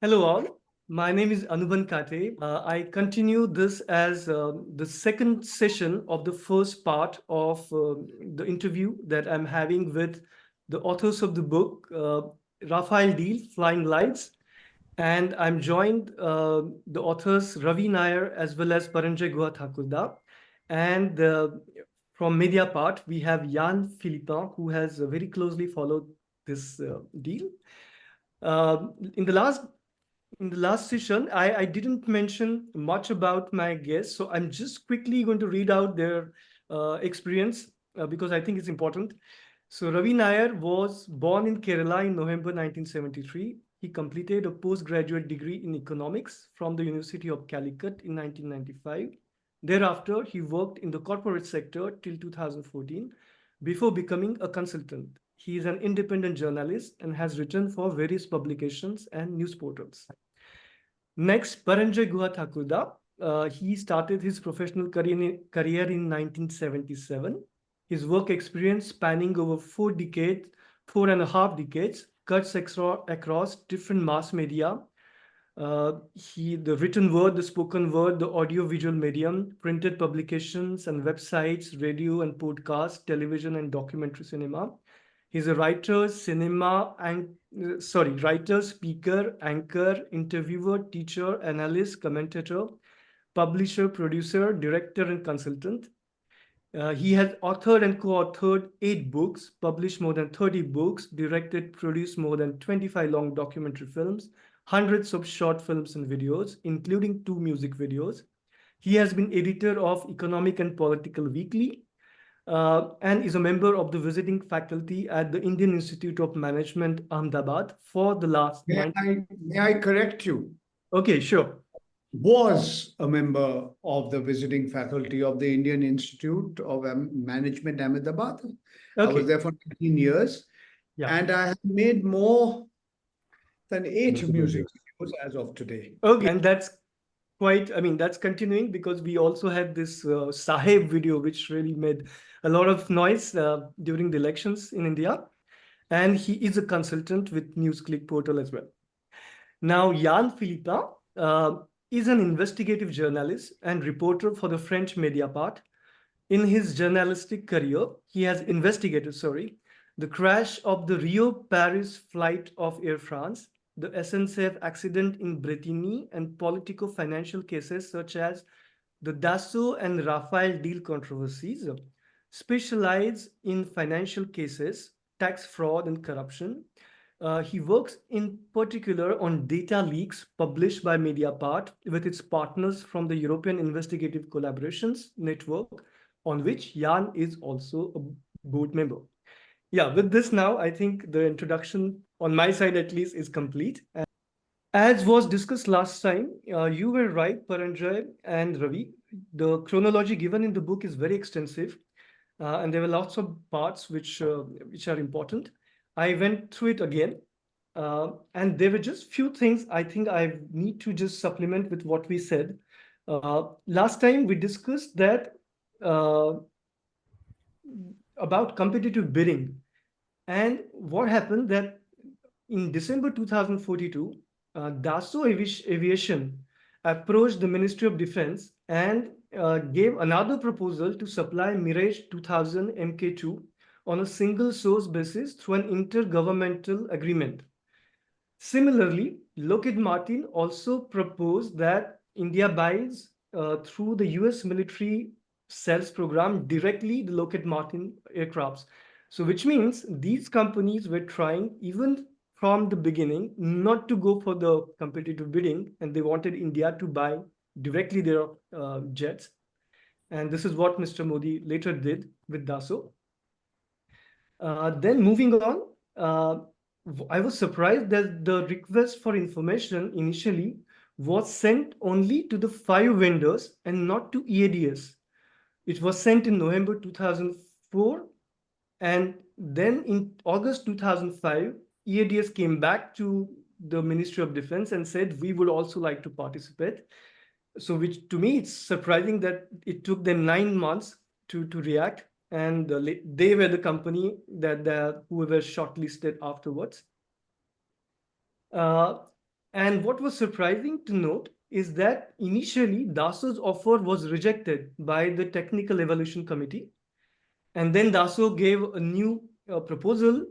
Hello all, my name is Anubandh KATÉ. I continue this as the second session of the first part of the interview that I'm having with the authors of the book, Rafale Deal, Flying Lights. And I'm joined the authors Ravi NAIR as well as Paranjoy GUHA THAKURTA. And from Mediapart, we have Yann PHILIPPIN, who has very closely followed this deal. In the last session, I didn't mention much about my guests, so I'm just quickly going to read out their experience because I think it's important. So Ravi Nair was born in Kerala in November 1973. He completed a postgraduate degree in economics from the University of Calicut in 1995. Thereafter, he worked in the corporate sector till 2014 before becoming a consultant. He is an independent journalist and has written for various publications and news portals. Next, Paranjoy GUHA THAKURTA. He started his professional career in 1977. His work experience spanning over 4.5 decades, cuts across different mass media. The written word, the spoken word, the audio-visual medium, printed publications and websites, radio and podcast, television and documentary cinema. He's a writer, writer, speaker, anchor, interviewer, teacher, analyst, commentator, publisher, producer, director, and consultant. He has authored and co-authored 8 books, published more than 30 books, directed, produced more than 25 long documentary films, hundreds of short films and videos, including 2 music videos. He has been editor of Economic and Political Weekly, and is a member of the visiting faculty at the Indian Institute of Management, Ahmedabad, for the last May I correct you? Okay, sure. Was a member of the visiting faculty of the Indian Institute of Management, Ahmedabad. I was there for 19 years, and I have made more than 8 music videos as of today. Okay, and that's that's continuing because we also had this Saheb video, which really made a lot of noise during the elections in India. And he is a consultant with NewsClick portal as well. Now, Yann PHILIPPIN is an investigative journalist and reporter for the French Mediapart. In his journalistic career, he has investigated, the crash of the Rio-Paris flight of Air France, the SNCF accident in Brittany, and politico-financial cases such as the Dassault and Rafale deal controversies, specialize in financial cases, tax fraud and corruption. He works in particular on data leaks published by Mediapart with its partners from the European Investigative Collaborations Network, on which Yann is also a board member. Yeah, with this now, I think the introduction on my side at least is complete. As was discussed last time, you were right, Paranjoy and Ravi. The chronology given in the book is very extensive, and there were lots of parts which are important. I went through it again, and there were just few things I think I need to just supplement with what we said. Last time we discussed that about competitive bidding, and what happened that in December 2042, Dassault Aviation approached the Ministry of Defense and gave another proposal to supply Mirage 2000 Mk2 on a single source basis through an intergovernmental agreement. Similarly, Lockheed Martin also proposed that India buys through the US military sales program directly the Lockheed Martin aircrafts. So which means these companies were trying even from the beginning not to go for the competitive bidding, and they wanted India to buy directly their jets. And this is what Mr. Modi later did with Dassault. Then moving on, I was surprised that the request for information initially was sent only to the 5 vendors and not to EADS. It was sent in November 2004, and then in August 2005, EADS came back to the Ministry of Defense and said, we would also like to participate. So which to me, it's surprising that it took them 9 months to react. And they were the company who were shortlisted afterwards. And what was surprising to note is that initially Dassault's offer was rejected by the Technical Evaluation Committee. And then Dassault gave a new proposal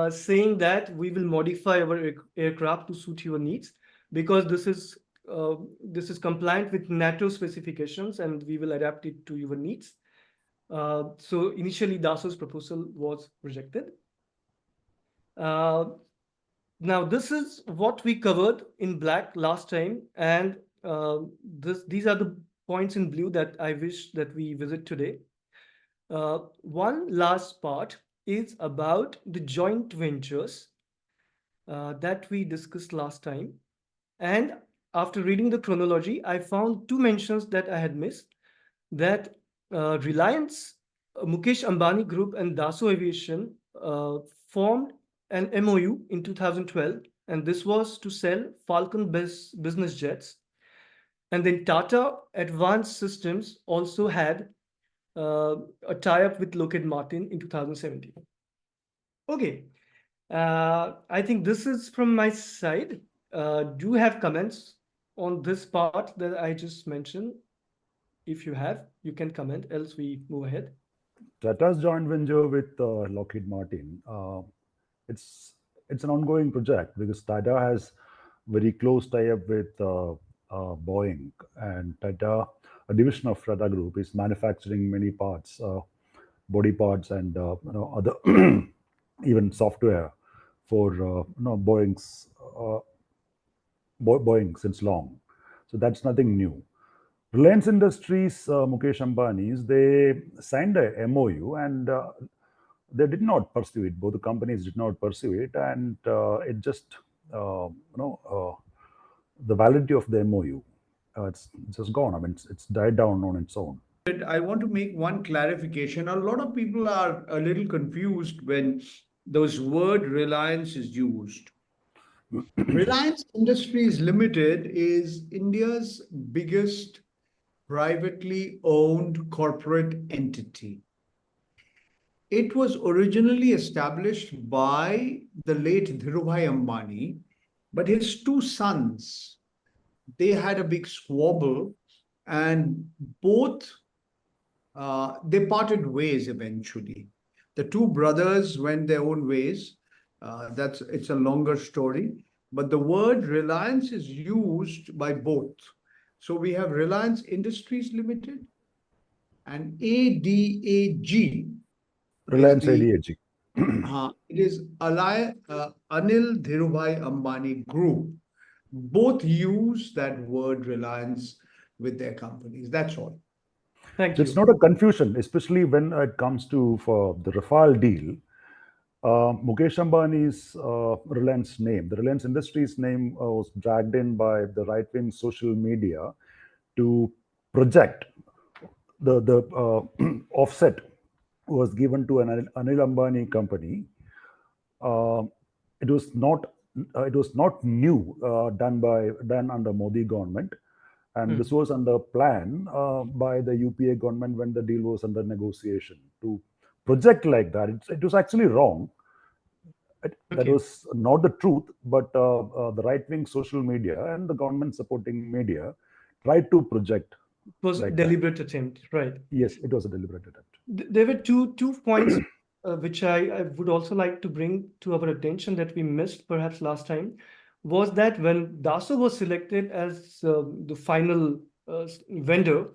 saying that we will modify our aircraft to suit your needs because this is compliant with NATO specifications and we will adapt it to your needs. So initially Dassault's proposal was rejected. Now, this is what we covered in black last time, and these are the points in blue that I wish that we visit today. One last part is about the joint ventures that we discussed last time. And after reading the chronology, I found two mentions that I had missed, that Reliance, Mukesh Ambani Group and Dassault Aviation formed an MOU in 2012, and this was to sell Falcon business jets. And then Tata Advanced Systems also had a tie-up with Lockheed Martin in 2017. Okay, I think this is from my side. Do you have comments on this part that I just mentioned? If you have, you can comment, else we move ahead. Tata's joint venture with Lockheed Martin, it's it's an ongoing project because Tata has very close tie-up with Boeing, and Tata, a division of Tata Group, is manufacturing many parts, body parts, and other even software for Boeing's Boeing since long. So that's nothing new. Reliance Industries, Mukesh Ambani's, they signed a MOU and they did not pursue it. Both the companies did not pursue it, and it just the validity of the MOU, it's just gone. I mean, it's died down on its own. I want to make one clarification. A lot of people are a little confused when those word Reliance is used. Reliance Industries Limited is India's biggest privately owned corporate entity. It was originally established by the late Dhirubhai Ambani, but his two sons, they had a big squabble, and both they parted ways eventually. The two brothers went their own ways. It's a longer story, but the word Reliance is used by both. So we have Reliance Industries Limited and ADAG. Reliance ADAG. It is Anil Dhirubhai Ambani Group. Both use that word Reliance with their companies. That's all. Thank So you. it's not a confusion, especially when it comes to for the Rafale deal. Mukesh Ambani's Reliance name, the Reliance Industries name, was dragged in by the right-wing social media to project the offset was given to an Anil Ambani company. Uh, it was not new, done under Modi government, and this was under plan by the UPA government when the deal was under negotiation. To project like that, it was actually wrong. That was not the truth, but the right-wing social media and the government-supporting media tried to project. It was like a deliberate attempt, right? Yes, it was a deliberate attempt. There were two points which I would also like to bring to our attention that we missed perhaps last time, was that when Dassault was selected as the final vendor,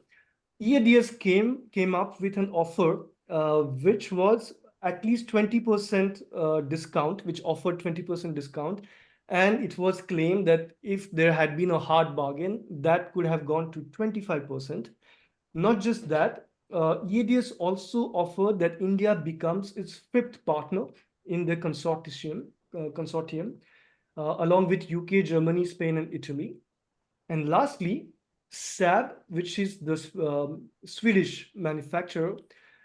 EADS came up with an offer which was at least 20% discount, which offered 20% discount. And it was claimed that if there had been a hard bargain, that could have gone to 25%. Not just that, EADS also offered that India becomes its fifth partner in the consortium, along with UK, Germany, Spain, and Italy. And lastly, Saab, which is the Swedish manufacturer,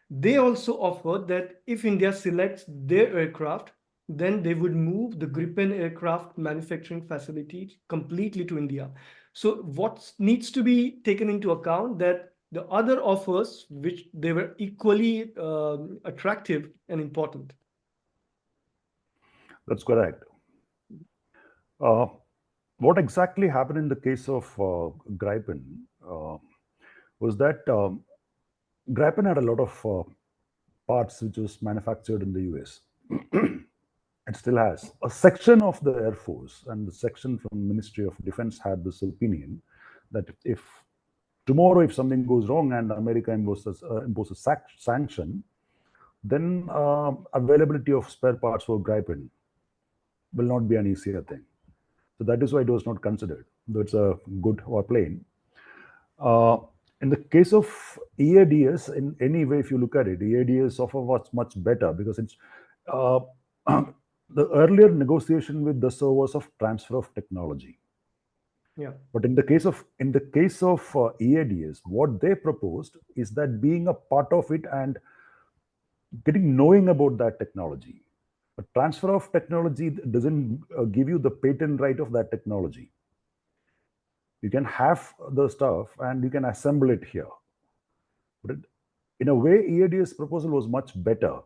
they also offered that if India selects their aircraft, then they would move the Gripen aircraft manufacturing facility completely to India. So what needs to be taken into account that the other offers, which they were equally attractive and important. That's correct. what exactly happened in the case of Gripen was that Gripen had a lot of parts which was manufactured in the US. It still has. A section of the Air Force and the section from Ministry of Defense had this opinion that if tomorrow, if something goes wrong and America imposes sanction, then availability of spare parts for Gripen will not be an easier thing. So that is why it was not considered, though it's a good plane. In the case of EADS, in any way, if you look at it, EADS offer was much better because it's the earlier negotiation with Dassault was of transfer of technology. Yeah. But in the case of EADS, what they proposed is that being a part of it and knowing about that technology. A transfer of technology doesn't give you the patent right of that technology. You can have the stuff and you can assemble it here. But in a way, EADS proposal was much better.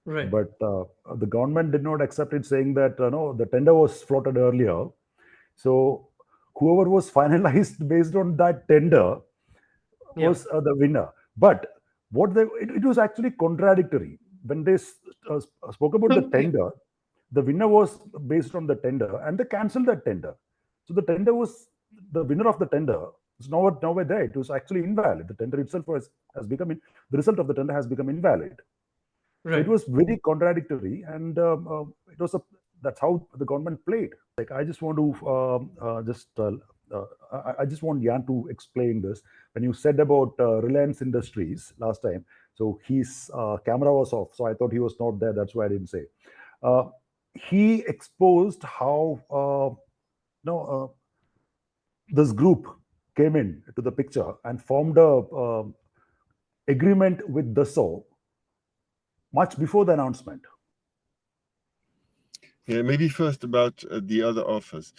Right. But the government did not accept it, saying that no, the tender was floated earlier. So whoever was finalized based on that tender was the winner. But it was actually contradictory. When they spoke about the tender, the winner was based on the tender, and they cancelled that tender. So the tender was the winner of the tender. It's nowhere there. It was actually invalid. The tender itself has become the result of the tender has become invalid. Right. So it was very contradictory, and it was that's how the government played. Like I just want to I just want Yann to explain this. When you said about Reliance Industries last time, so his camera was off, so I thought he was not there. That's why I didn't say. He exposed how this group came in to the picture and formed a agreement with Dassault much before the announcement. Yeah, maybe first about the other offers.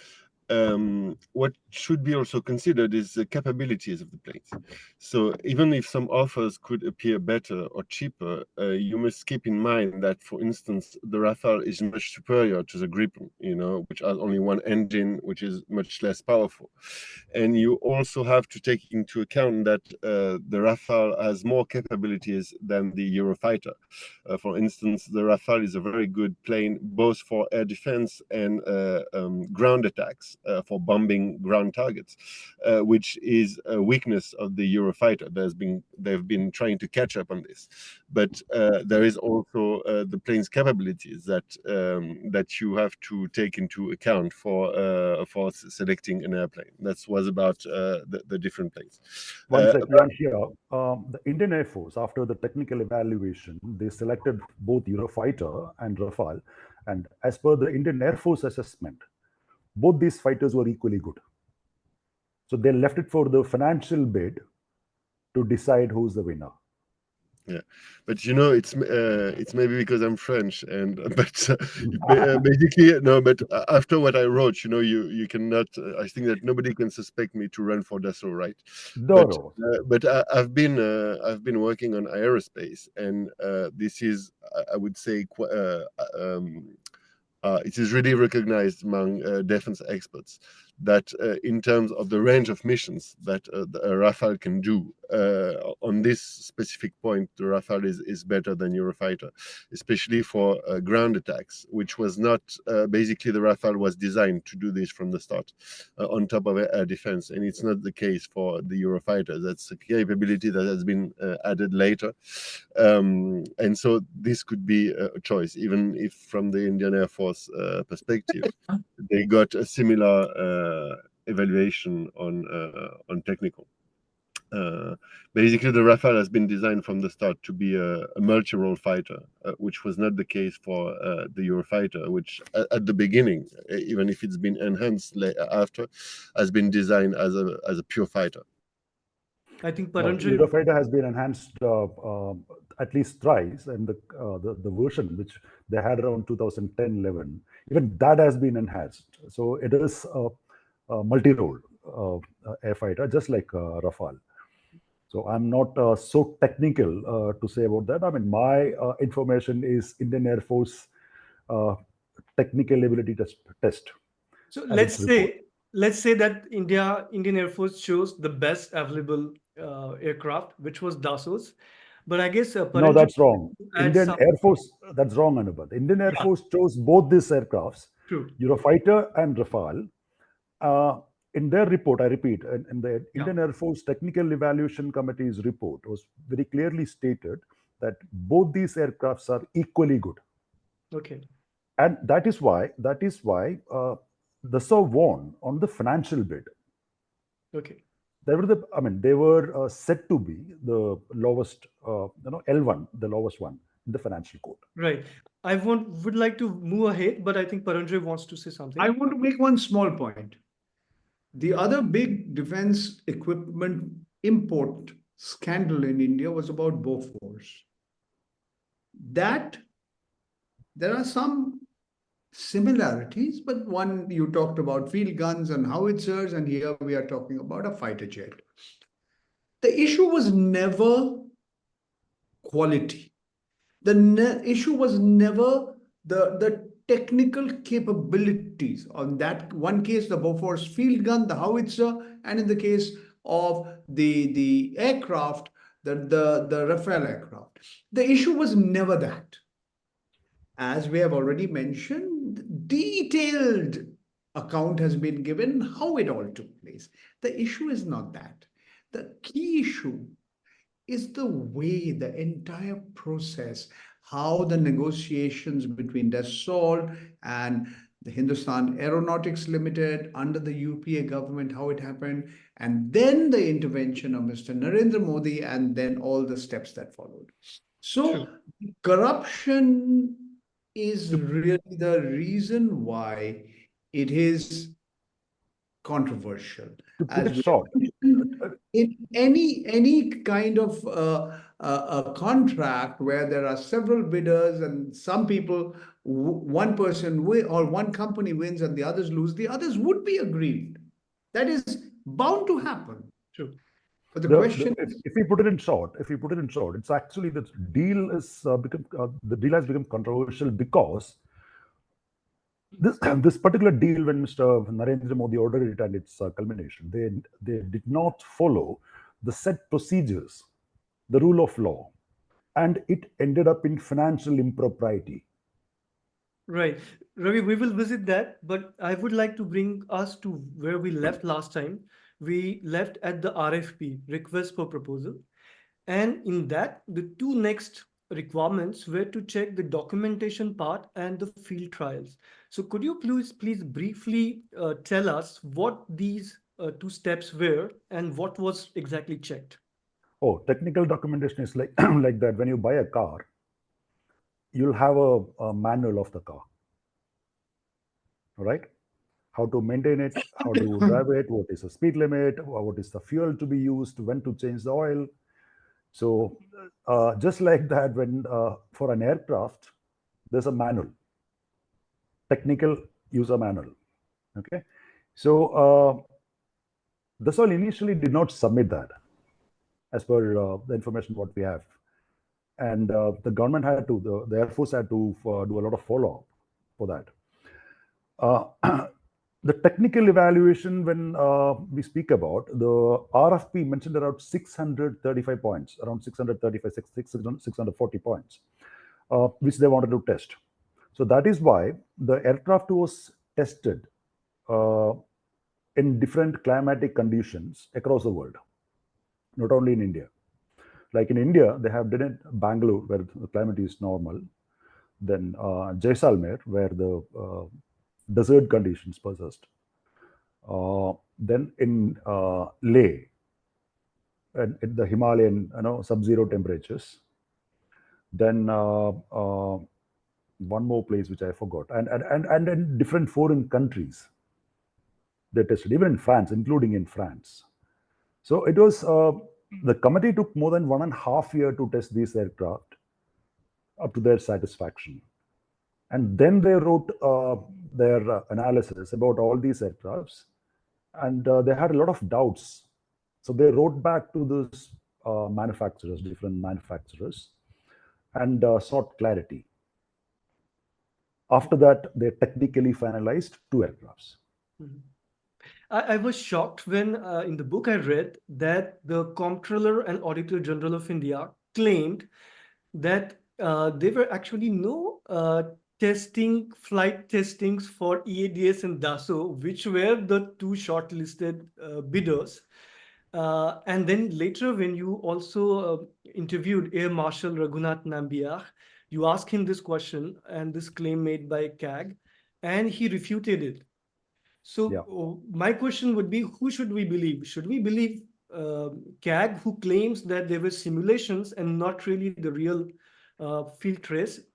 What should be also considered is the capabilities of the planes. So even if some offers could appear better or cheaper, you must keep in mind that, for instance, the Rafale is much superior to the Gripen, which has only one engine, which is much less powerful. And you also have to take into account that the Rafale has more capabilities than the Eurofighter. For instance, the Rafale is a very good plane both for air defense and ground attacks. For bombing ground targets, which is a weakness of the Eurofighter. They've been trying to catch up on this, but there is also the plane's capabilities that you have to take into account for selecting an airplane. That was about the different planes. One second here. The Indian Air Force, after the technical evaluation, they selected both Eurofighter and Rafale, and as per the Indian Air Force assessment, both these fighters were equally good. So they left it for the financial bid to decide who's the winner. Yeah, but it's maybe because I'm French, but basically no. But after what I wrote, you cannot. I think that nobody can suspect me to run for Dassault, right? No. But I've been working on aerospace, and this is, I would say, it is really recognized among defense experts that in terms of the range of missions that the Rafale can do, on this specific point, the Rafale is better than Eurofighter, especially for ground attacks, which was not, basically the Rafale was designed to do this from the start, on top of air defense, and it's not the case for the Eurofighter. That's a capability that has been added later. And so this could be a choice, even if from the Indian Air Force perspective, they got a similar evaluation on technical. Basically, the Rafale has been designed from the start to be a multi-role fighter, which was not the case for the Eurofighter, which at the beginning, even if it's been enhanced after, has been designed as a pure fighter. I think Paranjoy Eurofighter has been enhanced at least thrice, and the version which they had around 2010-11, even that has been enhanced. So it is a multi-role air fighter, just like Rafale. So I'm not so technical to say about that. I mean, my information is Indian Air Force technical ability test. So let's say that Indian Air Force chose the best available aircraft, which was Dassauts. But I guess No, Paranjoy that's wrong. had Indian some. Air Force, that's wrong, Anubandh. Indian Air Force chose both these aircrafts, True. Eurofighter and Rafale. In their report, I repeat, in the Indian Air Force Technical Evaluation Committee's report was very clearly stated that both these aircrafts are equally good. Okay. And that is why Dassault won on the financial bid. Okay. They were said to be the lowest, L1, the lowest one in the financial court. Right. I would like to move ahead, but I think Paranjoy wants to say something. I want to make one small point. The other big defense equipment import scandal in India was about Bofors. That there are some similarities, but one, you talked about field guns and howitzers, and here we are talking about a fighter jet. The issue was never quality. The issue was never the technical capabilities. On that one case, the Bofors field gun, the howitzer, and in the case of the aircraft, the Rafale aircraft. The issue was never that. As we have already mentioned, detailed account has been given how it all took place. The issue is not that. The key issue is the way, the entire process, how the negotiations between Dassault and the Hindustan Aeronautics Limited under the UPA government, how it happened, and then the intervention of Mr. Narendra Modi, and then all the steps that followed. So corruption is really the reason why it is controversial. To put it short, in any kind of a contract where there are several bidders and some people, one person or one company wins and the others lose, the others would be aggrieved. That is bound to happen. True. But the question, if we put it in short, it's actually the deal has become controversial because this particular deal, when Mr. Narendra Modi ordered it and its culmination, they did not follow the set procedures, the rule of law, and it ended up in financial impropriety. Right. Ravi, we will visit that, but I would like to bring us to where we left last time. We left at the RFP, request for proposal. And in that, the two next requirements were to check the documentation part and the field trials. So could you please briefly tell us what these two steps were and what was exactly checked? Oh, technical documentation is like like that. When you buy a car, you'll have a manual of the car, right? How to maintain it, how to drive it, what is the speed limit, what is the fuel to be used, when to change the oil. So just like that, when for an aircraft, there's a manual, technical user manual. Okay, so Dassault initially did not submit that, as per the information what we have, and the government had to, the Air Force had to do a lot of follow-up for that. The technical evaluation, when we speak about, the RFP mentioned around 635 points, around 635, 640 points, which they wanted to test. So that is why the aircraft was tested in different climatic conditions across the world, not only in India. Like in India, they have done it Bangalore, where the climate is normal. Then Jaisalmer, where the desert conditions persist. Then in Leh, and in the Himalayan, sub-zero temperatures. Then one more place which I forgot, and in different foreign countries, they tested, even in France, including in France. So it was the committee took more than 1.5 years to test these aircraft up to their satisfaction. And then they wrote their analysis about all these aircrafts, and they had a lot of doubts. So they wrote back to those manufacturers, different manufacturers, and sought clarity. After that, they technically finalized 2 aircrafts. Mhm. I was shocked when in the book I read that the Comptroller and Auditor General of India claimed that there were actually no flight testings for EADS and Dassault, which were the two shortlisted bidders. And then later, when you also interviewed Air Marshal Raghunath Nambiar, you asked him this question and this claim made by CAG, and he refuted it. So Yeah. my question would be, who should we believe? Should we believe CAG, who claims that there were simulations and not really the real field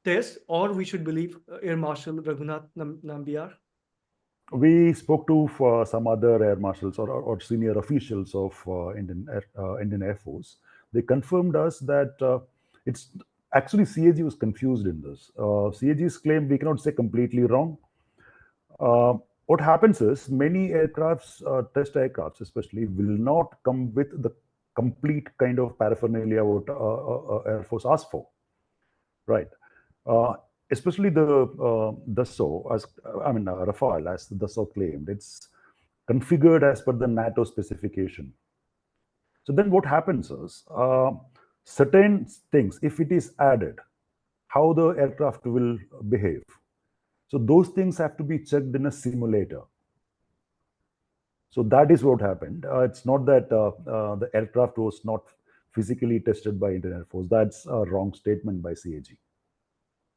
test, or we should believe Air Marshal Raghunath Nambiar? We spoke to some other air marshals or senior officials of Indian Air Force. They confirmed us that it's actually CAG was confused in this. CAG's claim we cannot say completely wrong. What happens is many aircrafts, test aircrafts especially, will not come with the complete kind of paraphernalia what Air Force asks for, right? Especially the Dassault, as Rafale, as the Dassault claimed, it's configured as per the NATO specification. So then what happens is certain things, if it is added, how the aircraft will behave. So those things have to be checked in a simulator. So that is what happened. It's not that the aircraft was not physically tested by Indian Air Force. That's a wrong statement by CAG.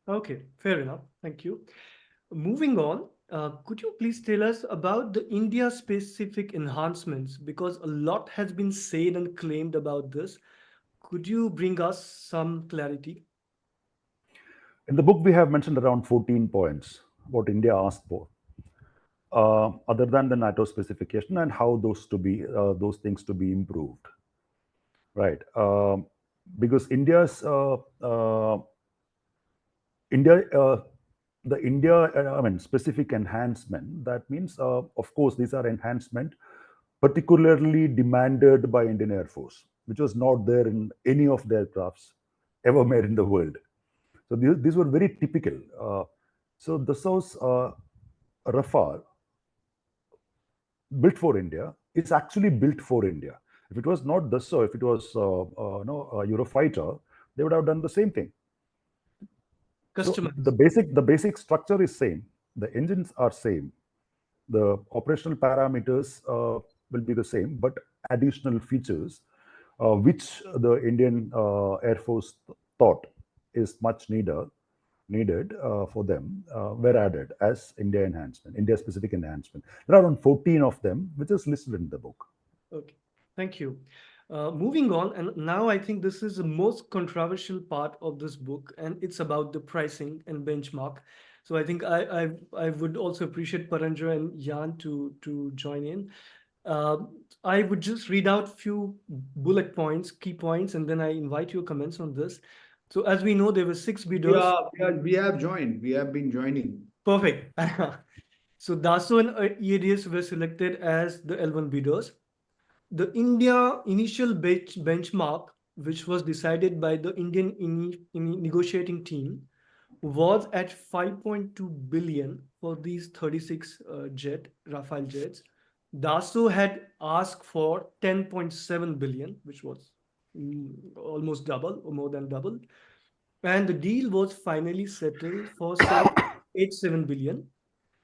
Okay, fair enough. Thank you. Moving on, could you please tell us about the India-specific enhancements? Because a lot has been said and claimed about this. Could you bring us some clarity? In the book, we have mentioned around 14 points what India asked for, other than the NATO specification and how those things to be improved, right? Because India, the India, specific enhancement. That means, of course, these are enhancement particularly demanded by Indian Air Force, which was not there in any of the aircrafts ever made in the world. So these were very typical. So Dassau's Rafale, built for India, is actually built for India. If it was not Dassault, if it was a Eurofighter, they would have done the same thing. So the basic structure is same. The engines are same. The operational parameters will be the same, but additional features, which the Indian Air Force thought is much needed for them, were added as India specific enhancement. There are around 14 of them, which is listed in the book. Okay, thank you. Moving on, and now I think this is the most controversial part of this book, and it's about the pricing and benchmark. So I think I would also appreciate Paranjoy and Yann to join in. I would just read out few bullet points, key points, and then I invite your comments on this. So as we know, there were 6 bidders. We have joined. We have been joining. Perfect. So Dassault and EADS were selected as the L1 bidders. The India initial benchmark, which was decided by the Indian negotiating team, was at 5.2 billion for these 36 Rafale jets. Dassault had asked for 10.7 billion, which was almost double or more than double. And the deal was finally settled for 7.87 billion,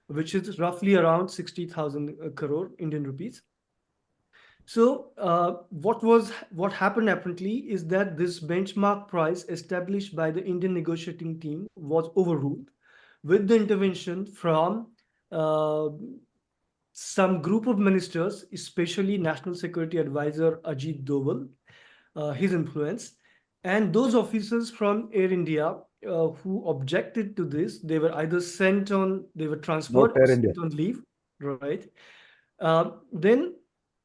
which is roughly around 60,000 crore Indian rupees. So what happened apparently is that this benchmark price established by the Indian negotiating team was overruled with the intervention from uh, some group of ministers, especially National Security Advisor Ajit Doval, his influence, and those officers from Air India who objected to this. They were either they were transferred Not or Air India. sent on leave, right? Then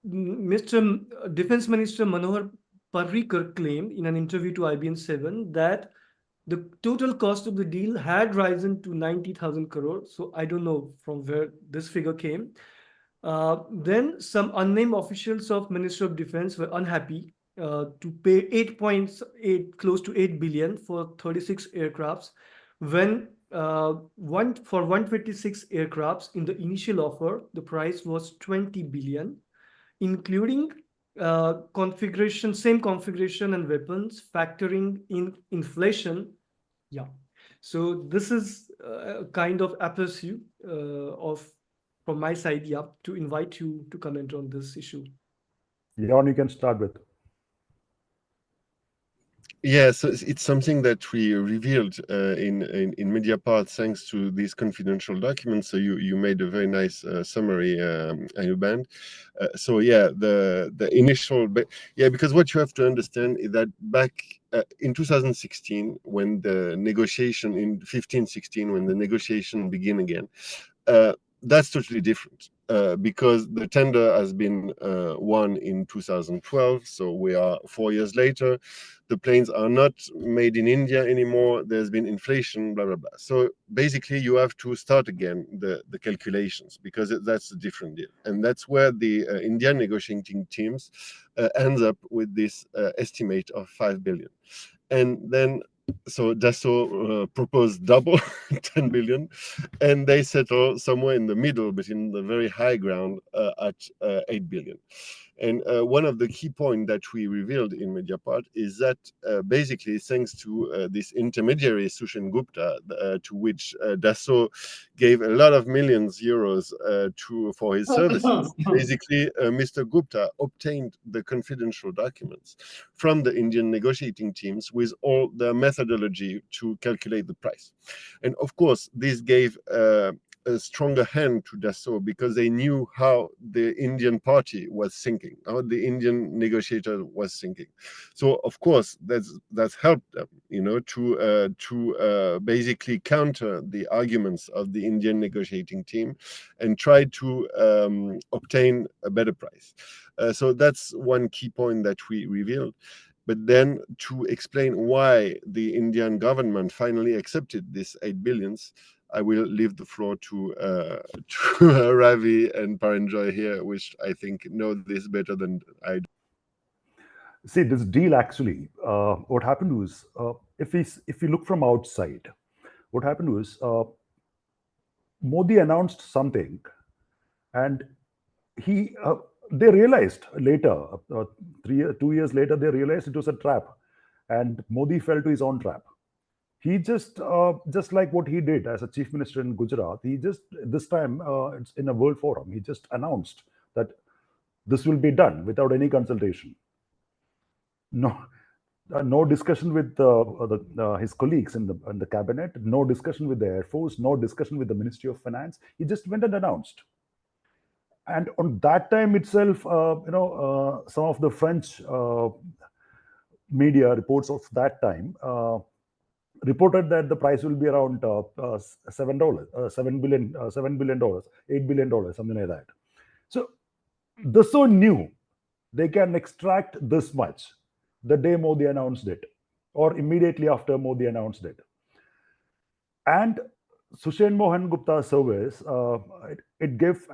Mr. Defense Minister Manohar Parrikar claimed in an interview to IBN7 that the total cost of the deal had risen to 90,000 crore. So I don't know from where this figure came. Then some unnamed officials of Ministry of Defense were unhappy to pay 8.8, close to 8 billion for 36 aircrafts when for 126 aircrafts in the initial offer, the price was 20 billion, including same configuration and weapons, factoring in inflation. Yeah. So this is a kind of aperçu from my side, yeah, to invite you to comment on this issue. Yann, you can start with. Yeah, so it's something that we revealed in Mediapart thanks to these confidential documents. So you made a very nice summary, Anubandh. So yeah, the initial, because what you have to understand is that back in 2016, when the negotiation in 15-16, when the negotiation began again, that's totally different because the tender has been won in 2012. So we are 4 years later. The planes are not made in India anymore. There's been inflation, blah, blah, blah. So basically, you have to start again the calculations because that's a different deal. And that's where the Indian negotiating teams ends up with this estimate of 5 billion. And then so Dassault proposed double 10 billion, and they settle somewhere in the middle, but in the very high ground at 8 billion. And one of the key points that we revealed in Mediapart is that basically, thanks to this intermediary, Sushen Gupta, to which Dassault gave a lot of millions euros for his services, basically, Mr. Gupta obtained the confidential documents from the Indian negotiating teams with all the methodology to calculate the price. And of course, this gave a stronger hand to Dassault because they knew how the Indian party was thinking, how the Indian negotiator was thinking. So of course that's helped them, to basically counter the arguments of the Indian negotiating team and try to obtain a better price. So that's one key point that we revealed. But then to explain why the Indian government finally accepted this 8 billions, I will leave the floor to Ravi and Paranjoy here, which I think know this better than I do. See, this deal actually, what happened was, if we look from outside, what happened was Modi announced something, and they realized later, 2 years later, they realized it was a trap, and Modi fell to his own trap. He just like what he did as a chief minister in Gujarat, he just this time it's in a world forum. He just announced that this will be done without any consultation. No discussion with his colleagues in the cabinet. No discussion with the Air Force. No discussion with the Ministry of Finance. He just went and announced. And on that time itself, some of the French media reports of that time reported that the price will be around $7 billion, $8 billion, something like that. So Dassault knew they can extract this much the day Modi announced it, or immediately after Modi announced it. And Sushen Mohan Gupta's service, it gave,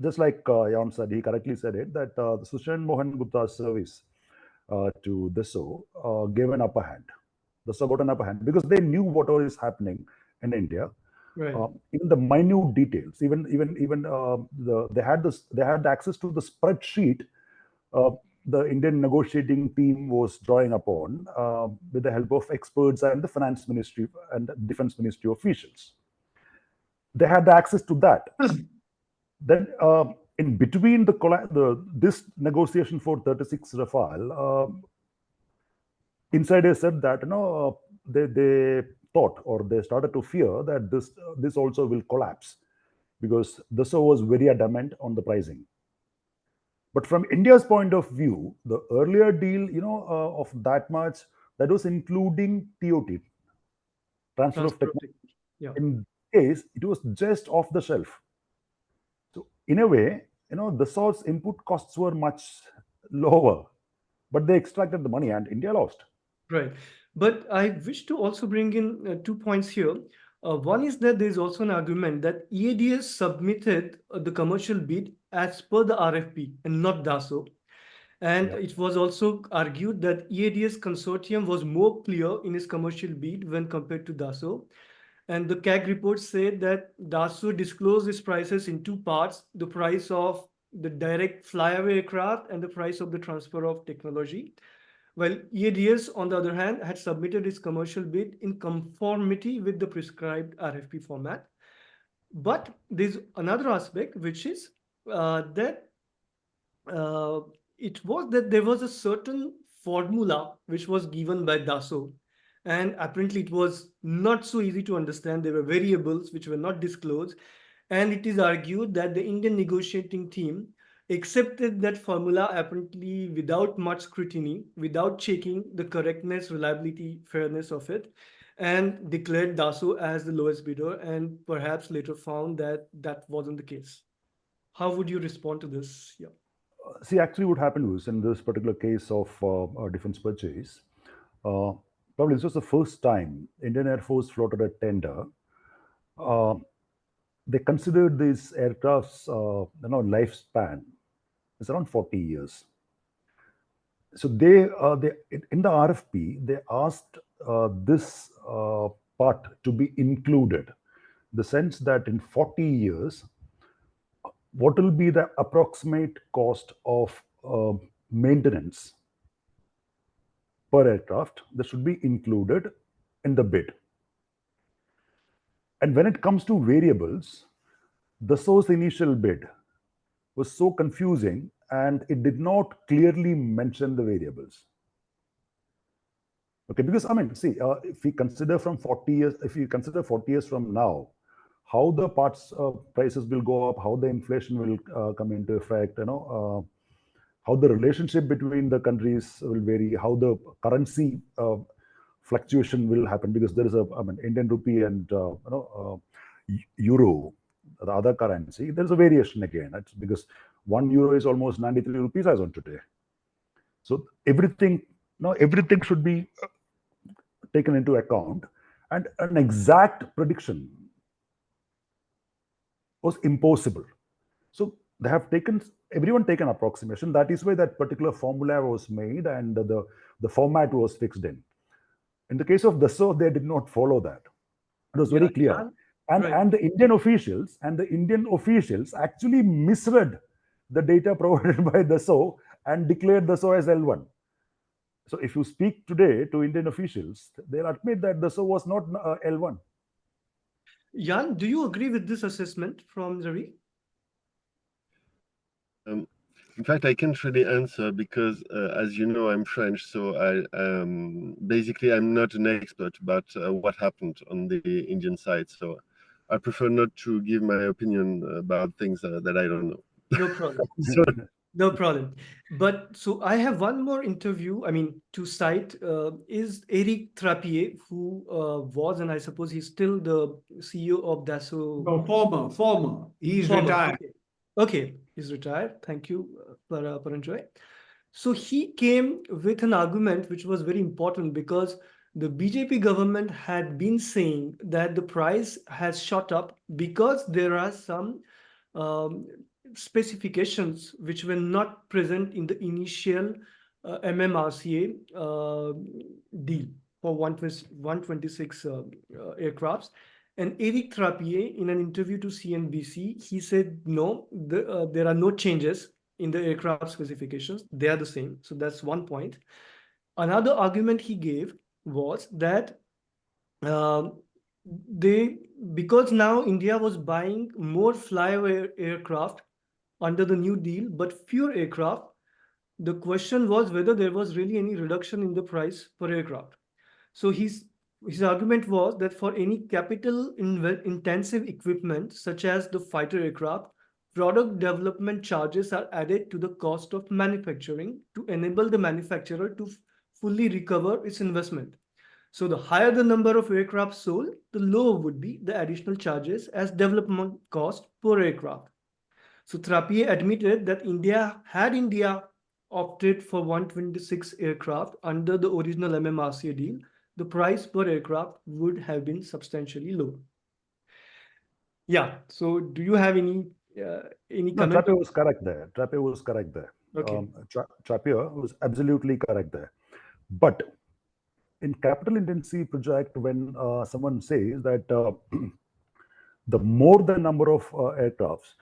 just like Yann said, he correctly said it, that Sushen Mohan Gupta's service to Dassault gave an upper hand. Dassault got an upper hand because they knew what is happening in India. Right. In the minute details, even they had the access to the spreadsheet the Indian negotiating team was drawing upon with the help of experts and the finance ministry and defense ministry officials. They had the access to that. Then in between this negotiation for 36 Rafale, insiders said that they thought, or they started to fear, that this also will collapse because Dassault was very adamant on the pricing. But from India's point of view, the earlier deal, of that much, that was including TOT, transfer of technology. Yeah. In this case, it was just off the shelf. So in a way, Dassault's input costs were much lower, but they extracted the money and India lost. Right. But I wish to also bring in 2 points here. One is that there is also an argument that EADS submitted the commercial bid as per the RFP and not Dassault. And it was also argued that EADS consortium was more clear in its commercial bid when compared to Dassault. And the CAG report said that Dassault disclosed its prices in two parts, the price of the direct flyaway aircraft and the price of the transfer of technology. While EADS, on the other hand, had submitted its commercial bid in conformity with the prescribed RFP format. But there's another aspect, which is that it was that there was a certain formula which was given by Dassault. And apparently it was not so easy to understand. There were variables which were not disclosed. And it is argued that the Indian negotiating team accepted that formula apparently without much scrutiny, without checking the correctness, reliability, fairness of it, and declared Dassault as the lowest bidder, and perhaps later found that that wasn't the case. How would you respond to this? Yeah. See, actually, what happened was in this particular case of defense purchase, probably this was the first time Indian Air Force floated a tender. They considered these aircraft's lifespan is around 40 years. So they in the RFP they asked this part to be included, the sense that in 40 years, what will be the approximate cost of maintenance per aircraft that should be included in the bid. And when it comes to variables, Dassault's initial bid was so confusing and it did not clearly mention the variables. Okay, because I mean, see, if we consider from 40 years, if you consider 40 years from now, how the parts prices will go up, how the inflation will come into effect, how the relationship between the countries will vary, how the currency fluctuation will happen, because there is Indian rupee and euro, the other currency, there's a variation again. That's because 1 euro is almost 93 rupees as on today. So everything should be taken into account, and an exact prediction was impossible. So they have everyone taken approximation. That is why that particular formula was made and the format was fixed in. In the case of Dassault, they did not follow that. It was very clear. And the Indian officials actually misread the data provided by Dassault and declared Dassault as L1. So if you speak today to Indian officials, they'll admit that Dassault was not L1. Yann, do you agree with this assessment from Ravi? In fact, I can't really answer because, as you know, I'm French, so basically I'm not an expert about what happened on the Indian side. So I prefer not to give my opinion about things that I don't know. No problem. No problem. But so I have one more interview, to cite, is Eric Trappier, who was, and I suppose he's still the CEO of Dassault. No, former. He's retired. Okay, he's retired. Thank you, Paranjoy. So he came with an argument which was very important because the BJP government had been saying that the price has shot up because there are some specifications which were not present in the initial MMRCA deal for 126 aircrafts. And Eric Trappier, in an interview to CNBC, he said, no, there are no changes in the aircraft specifications. They are the same. So that's one point. Another argument he gave was that because now India was buying more flyaway aircraft under the new deal, but fewer aircraft, the question was whether there was really any reduction in the price per aircraft. So his argument was that for any capital intensive equipment, such as the fighter aircraft, product development charges are added to the cost of manufacturing to enable the manufacturer to fully recover its investment. So the higher the number of aircraft sold, the lower would be the additional charges as development cost per aircraft. So Trappier admitted that India opted for 126 aircraft under the original MMRCA deal, the price per aircraft would have been substantially lower. Yeah. So do you have any comment? Trappier was correct there. Okay. Trappier was absolutely correct there. But in capital-intensive project, when someone says that the more the number of aircrafts,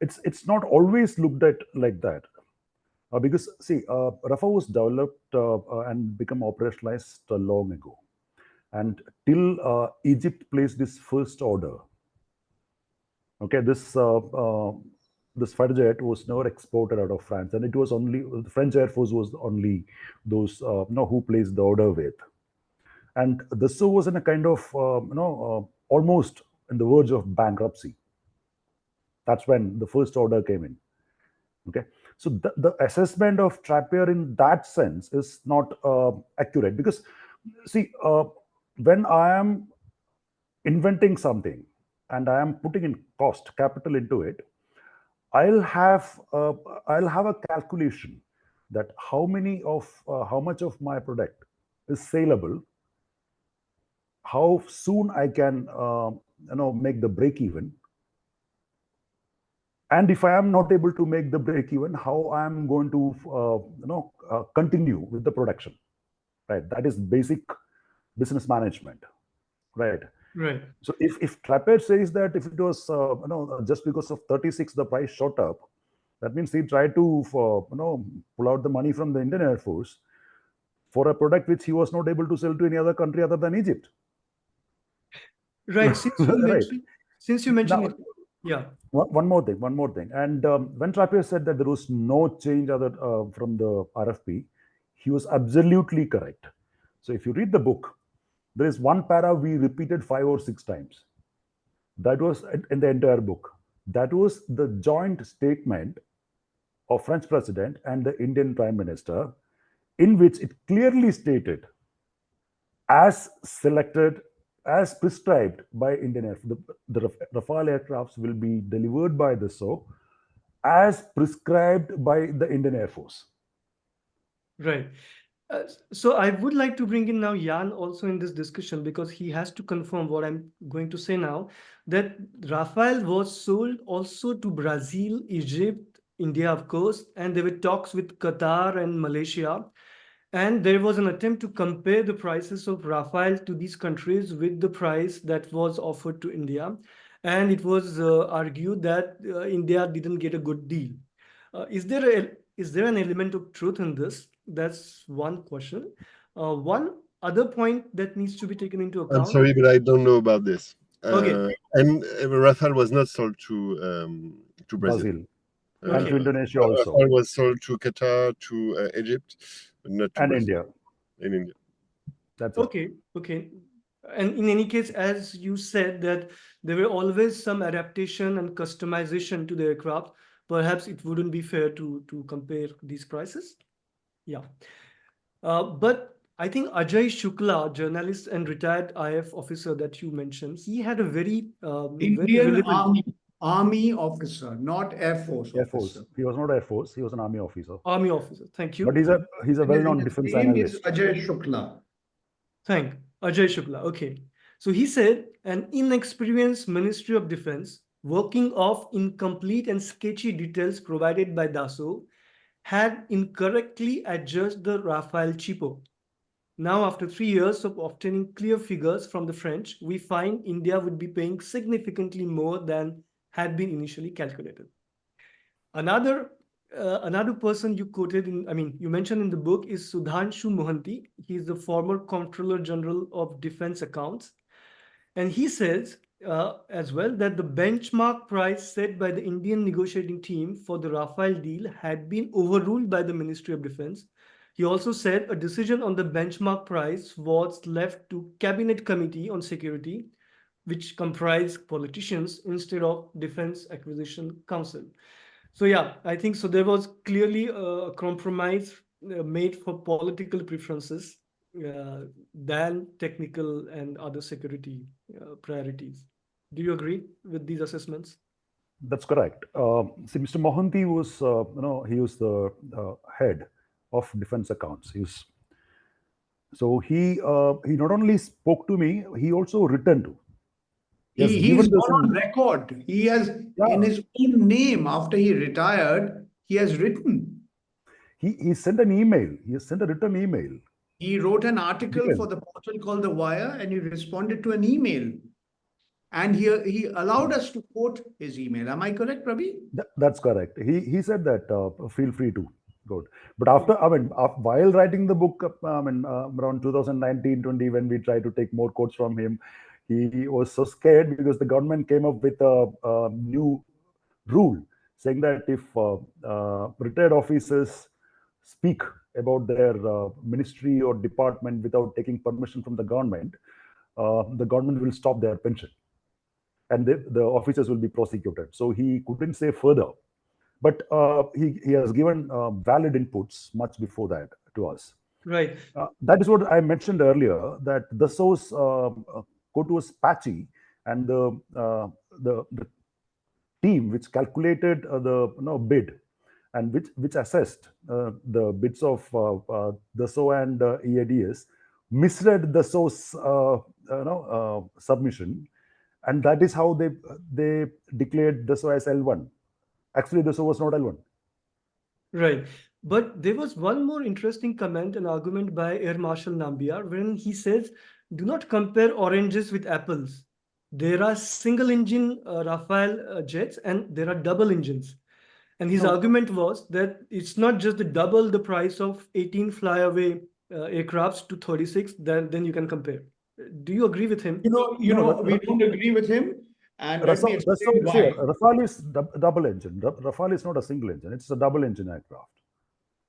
it's not always looked at like that. Because see, Rafale was developed and become operationalized long ago, and till Egypt placed this first order. Okay, this fighter jet was never exported out of France, and it was only the French Air Force was only those who placed the order with, and Dassault was in a kind of almost in the verge of bankruptcy. That's when the first order came in. Okay, so the assessment of Trappier in that sense is not accurate, because see, when I am inventing something and I am putting in cost capital into it, I'll have a calculation that how much of my product is saleable, how soon I can make the break even, and if I am not able to make the break even, how I am going to continue with the production, right? That is basic business management, right? Right. So if Trappier says that if it was just because of 36 the price shot up, that means he tried to pull out the money from the Indian Air Force for a product which he was not able to sell to any other country other than Egypt. Right. Since you mentioned now, it, yeah. One more thing. And when Trappier said that there was no change other from the RFP, he was absolutely correct. So if you read the book, there is one para we repeated 5 or 6 times. That was in the entire book. That was the joint statement of French president and the Indian Prime Minister, in which it clearly stated, as selected, as prescribed by Indian Air Force, the Rafale aircrafts will be delivered by Dassault as prescribed by the Indian Air Force. Right. So I would like to bring in now Yann also in this discussion, because he has to confirm what I'm going to say now, that Rafale was sold also to Brazil, Egypt, India, of course, and there were talks with Qatar and Malaysia. And there was an attempt to compare the prices of Rafale to these countries with the price that was offered to India. And it was argued that India didn't get a good deal. Is there an element of truth in this? That's one question. One other point that needs to be taken into account. I'm sorry, but I don't know about this. Okay. And Rafale was not sold to Brazil. And to Indonesia also. Rafale was sold to Qatar, to Egypt, but not to Brazil. India. In India. That's okay. Okay. And in any case, as you said, that there were always some adaptation and customization to the aircraft. Perhaps it wouldn't be fair to compare these prices. Yeah. But I think Ajay Shukla, journalist and retired IF officer that you mentioned, he had a very Indian Army officer, not Air Force officer. He was not Air Force. He was an Army officer. Army officer. Thank you. But he's a well-known defense analyst. His name is Ajay Shukla. Ajay Shukla. Okay. So he said an inexperienced Ministry of Defense, working off incomplete and sketchy details provided by Dassault, had incorrectly adjusted the Rafale cheapo. Now, after 3 years of obtaining clear figures from the French, we find India would be paying significantly more than had been initially calculated. Another person you quoted you mentioned in the book is Sudhanshu Mohanty. He is the former Comptroller General of Defense Accounts. And he says as well that the benchmark price set by the Indian negotiating team for the Rafale deal had been overruled by the Ministry of Defense. He also said a decision on the benchmark price was left to Cabinet Committee on Security, which comprised politicians, instead of Defense Acquisition Council. So yeah, I think so. There was clearly a compromise made for political preferences than technical and other security priorities. Do you agree with these assessments? That's correct. See, Mr. Mohanty was, he was the head of defense accounts. So he not only spoke to me, he also written to. He's gone on record. He has, in his own name, after he retired, he has written. He sent an email. He has sent a written email He wrote an article for the portal called The Wire, and he responded to an email. And he allowed us to quote his email. Am I correct, Ravi? That's correct. He said that feel free to go. But while writing the book, around 2019-20, when we tried to take more quotes from him, he was so scared because the government came up with a new rule saying that if retired officers speak about their ministry or department without taking permission from the government will stop their pension, and the officers will be prosecuted. So he couldn't say further, but he has given valid inputs much before that to us. Right. That is what I mentioned earlier, that Dassault's quote was patchy, and the team which calculated the bid and which assessed the bids of Dassault and EADS misread Dassault's submission, and that is how they declared Dassault as L1. Actually, Dassault was not L1. Right. But there was one more interesting comment and argument by Air Marshal Nambiar, when he says, do not compare oranges with apples. There are single engine Rafale jets and there are double engines. And his argument was that it's not just double the price of 18 flyaway aircrafts to 36, then you can compare. Do you agree with him? We don't agree with him. And let me explain why. Rafale is double engine. Rafale is not a single engine. It's a double engine aircraft.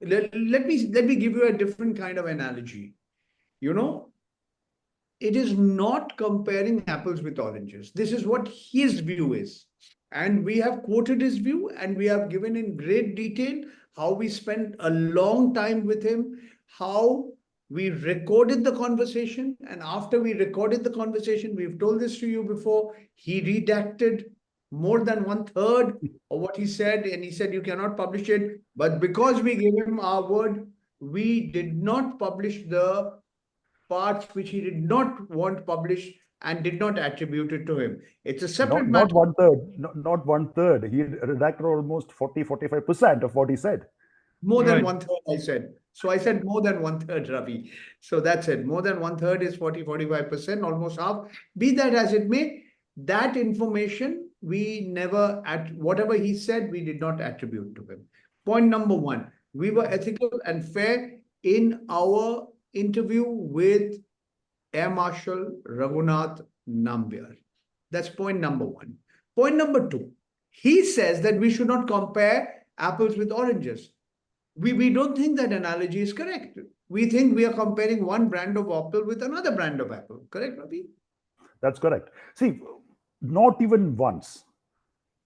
Let me give you a different kind of analogy. It is not comparing apples with oranges. This is what his view is. And we have quoted his view, and we have given in great detail how we spent a long time with him, how we recorded the conversation. And after we recorded the conversation, we've told this to you before, he redacted more than 1/3 of what he said. And he said, you cannot publish it. But because we gave him our word, we did not publish the parts which he did not want published and did not attribute it to him. It's a separate matter. Not 1/3. Not 1/3. He redacted almost 40-45% of what he said. More than 1/3, I said. So I said more than 1/3, Ravi. So that's it. More than 1/3 is 40-45%, almost half. Be that as it may, that information we never, whatever he said, we did not attribute to him. Point number one, we were ethical and fair in our interview with Air Marshal Raghunath Nambiar. That's point number one. Point number two, he says that we should not compare apples with oranges. We don't think that analogy is correct. We think we are comparing one brand of apple with another brand of apple. Correct, Ravi? That's correct. See, not even once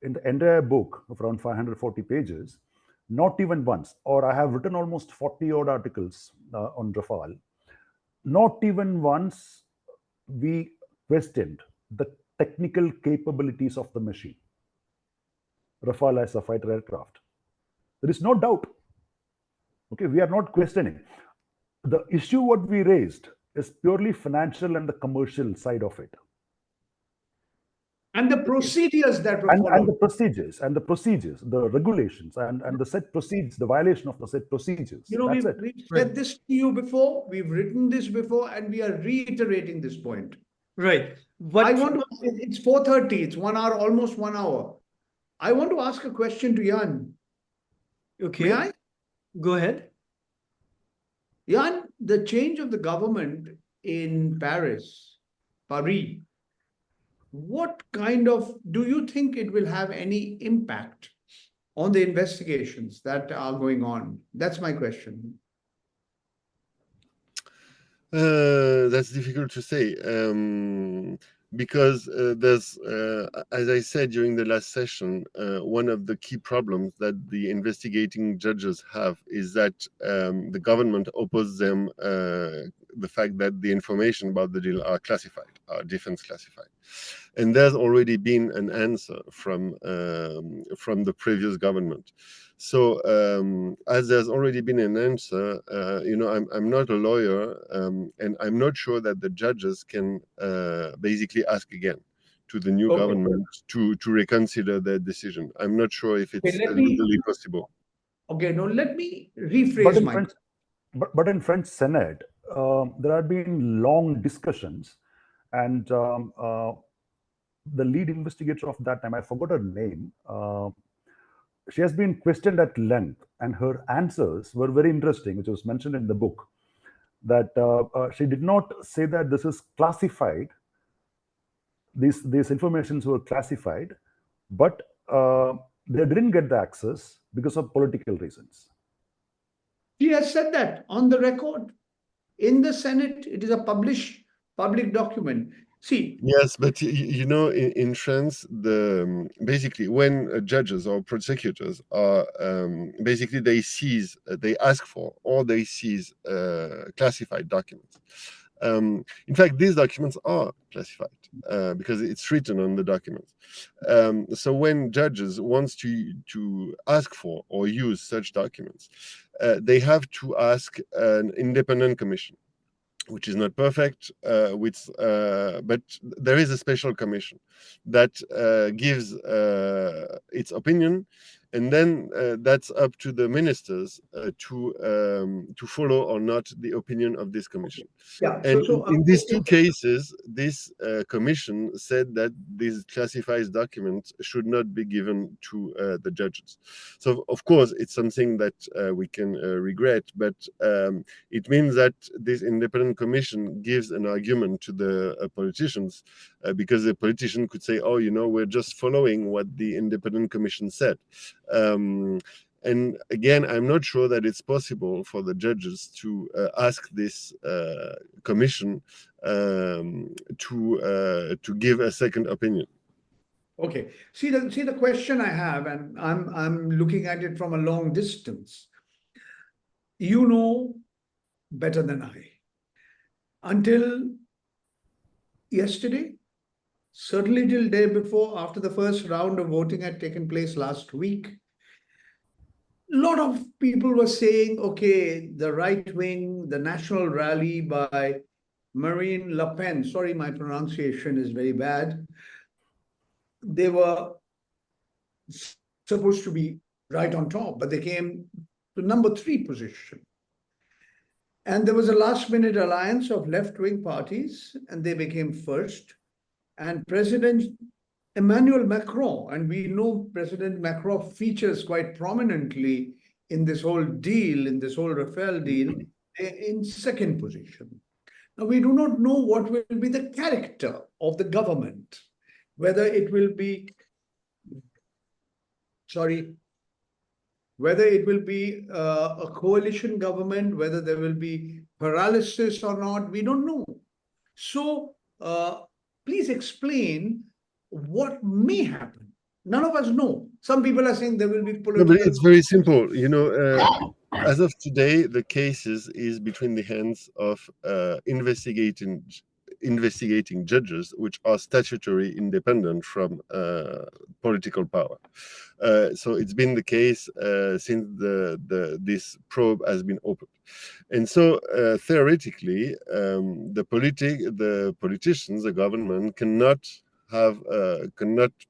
in the entire book of around 540 pages, not even once, or I have written almost 40 odd articles on Rafale, not even once we questioned the technical capabilities of the machine, Rafale as a fighter aircraft. There is no doubt. Okay, we are not questioning. The issue what we raised is purely financial and the commercial side of it. And the procedures that were followed. And the procedures, the regulations, and the set procedures, the violation of the set procedures. We've said this to you before, we've written this before, and we are reiterating this point. Right. It's 4:30, it's 1 hour, almost 1 hour. I want to ask a question to Yann. Okay. May I? Go ahead. Yann, the change of the government in Paris, what kind of, do you think it will have any impact on the investigations that are going on? That's my question. That's difficult to say. Because there's, as I said during the last session, one of the key problems that the investigating judges have is that the government opposes them the fact that the information about the deal are classified, are defense classified. And there's already been an answer from the previous government. So as there's already been an answer, I'm not a lawyer, and I'm not sure that the judges can basically ask again to the new government to reconsider their decision. I'm not sure if it's legally possible. Okay, now let me rephrase But in French Senate, there had been long discussions, and the lead investigator of that time, I forgot her name, she has been questioned at length, and her answers were very interesting, which was mentioned in the book, that she did not say that this is classified, these informations were classified, but they didn't get the access because of political reasons. She has said that on the record. In the Senate, it is a published public document. See. Yes, but you know, in France, basically when judges or prosecutors are basically they ask for or they seize classified documents. In fact, these documents are classified because it's written on the documents. So when judges want to ask for or use such documents, they have to ask an independent commission, which is not perfect, but there is a special commission that gives its opinion, and then that's up to the ministers to follow or not the opinion of this commission. Yeah. And in these two cases, this commission said that these classified documents should not be given to the judges. So, of course, it's something that we can regret, but it means that this independent commission gives an argument to the politicians, because the politician could say, oh, you know, we're just following what the independent commission said. And again, I'm not sure that it's possible for the judges to ask this commission to give a second opinion. Okay. See the question I have, and I'm looking at it from a long distance. You know better than I. Until yesterday, certainly till day before, after the first round of voting had taken place last week, a lot of people were saying, okay, the right wing, the national rally by Marine Le Pen, sorry, my pronunciation is very bad, they were supposed to be right on top, but they came to number 3 position. And there was a last-minute alliance of left-wing parties, and they became first. And President Emmanuel Macron, and we know President Macron features quite prominently in this whole deal, in this whole Rafale deal, in second position. Now, we do not know what will be the character of the government, whether it will be, whether it will be a coalition government, whether there will be paralysis or not, we don't know. So please explain what may happen. None of us know. Some people are saying there will be political... No, but it's very simple. You know, as of today, the case is between the hands of investigating judges, which are statutory independent from political power. So it's been the case since this probe has been opened. And so theoretically, the politicians, the government cannot